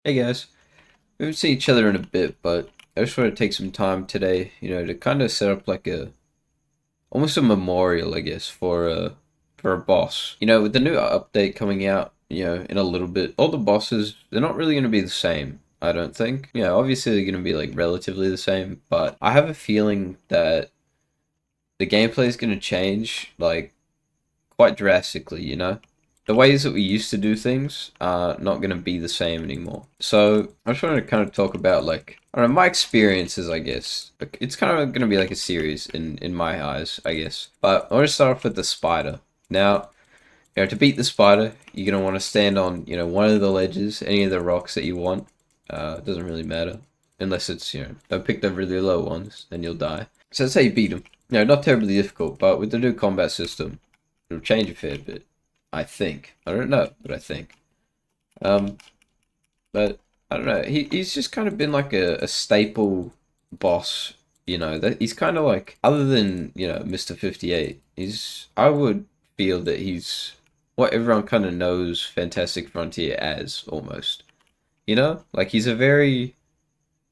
Hey guys, we haven't seen each other in a bit, but I just want to take some time today, to kind of set up like almost a memorial, I guess, for a boss. With the new update coming out, in a little bit, all the bosses they're not really going to be the same. I don't think. Obviously they're going to be like relatively the same, but I have a feeling that the gameplay is going to change like quite drastically. The ways that we used to do things are not going to be the same anymore. So I just wanted to kind of talk about like I don't know my experiences. I guess it's kind of going to be like a series in my eyes, I guess. But I want to start off with the spider. Now, to beat the spider, you're going to want to stand on one of the ledges, any of the rocks that you want. It doesn't really matter unless it's don't pick the really low ones, then you'll die. So that's how you beat them. Not terribly difficult, but with the new combat system, it'll change a fair bit. I think. I don't know, but I think. Um, but I don't know. He's just kind of been like a staple boss. That he's kind of like other than Mr. 58. I would feel that he's what everyone kind of knows Fantastic Frontier as almost. Like he's a very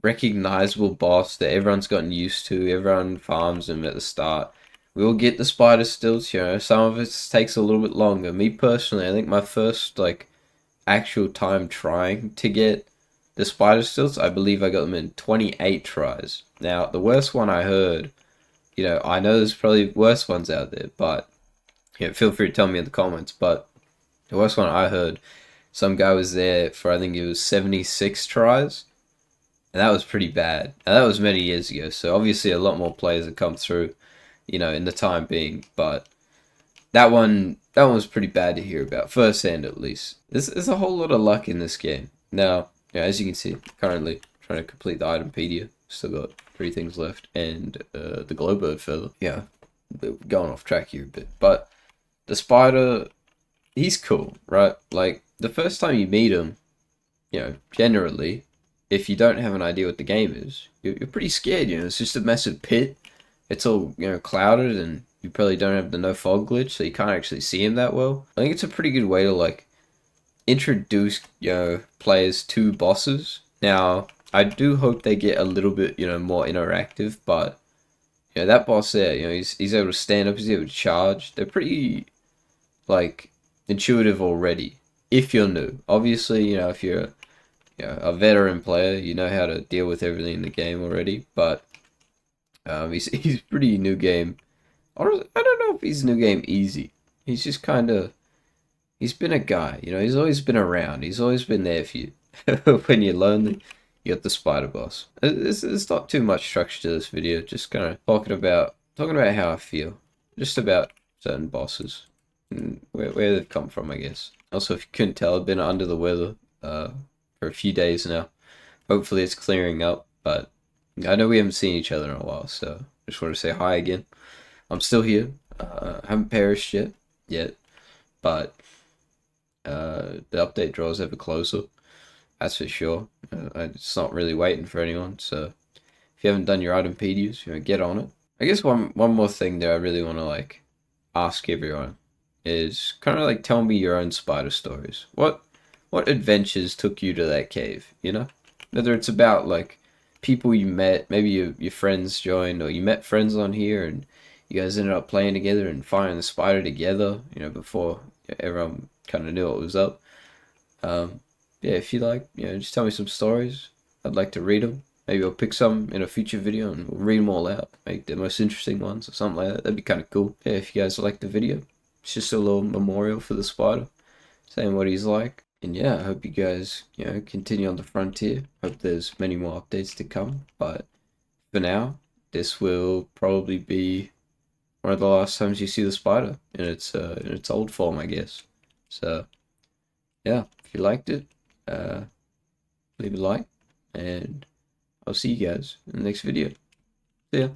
recognizable boss that everyone's gotten used to. Everyone farms him at the start. We will get the spider stilts, some of it takes a little bit longer. Me personally, I think my first like actual time trying to get the spider stilts, I believe I got them in 28 tries. Now, the worst one I heard, I know there's probably worse ones out there, but feel free to tell me in the comments, but the worst one I heard, some guy was there for I think it was 76 tries. And that was pretty bad. And that was many years ago, so obviously a lot more players have come through, in the time being. But that one was pretty bad to hear about, firsthand at least. There's a whole lot of luck in this game. Now, as you can see, currently trying to complete the itempedia. Still got 3 things left, and the glowbird feather. Yeah, we're going off track here a bit, but the spider, he's cool, right? Like the first time you meet him, generally, if you don't have an idea what the game is, you're pretty scared. It's just a massive pit. It's all clouded, and you probably don't have the no fog glitch, so you can't actually see him that well. I think it's a pretty good way to like introduce players to bosses. Now, I do hope they get a little bit more interactive, but that boss there, he's able to stand up, he's able to charge. They're pretty like intuitive already if you're new. Obviously, if you're a veteran player, you know how to deal with everything in the game already, but he's pretty new game. I don't know if he's new game easy. He's just kind of he's been a guy, he's always been around. He's always been there for you. When you're lonely, you got the spider boss. There's not too much structure to this video. Just kind of talking about how I feel, just about certain bosses and where they've come from, I guess. Also, if you couldn't tell, I've been under the weather for a few days now. Hopefully, it's clearing up, but I know we haven't seen each other in a while, so just want to say hi again. I'm still here. Haven't perished yet, but the update draws ever closer. That's for sure. It's not really waiting for anyone. So if you haven't done your itempedias, get on it. I guess one more thing that I really want to like ask everyone is kind of like tell me your own spider stories. What adventures took you to that cave? Whether it's about like people you met, maybe your friends joined, or you met friends on here and you guys ended up playing together and fighting the spider together, before everyone kind of knew what was up. Yeah, if you like, just tell me some stories. I'd like to read them. Maybe I'll pick some in a future video and we'll read them all out. Make the most interesting ones or something like that. That'd be kind of cool. Yeah, if you guys like the video, it's just a little memorial for the spider, saying what he's like. And yeah, I hope you guys, continue on the frontier. Hope there's many more updates to come. But for now, this will probably be one of the last times you see the spider in its old form, I guess. So yeah, if you liked it, leave a like, and I'll see you guys in the next video. See ya.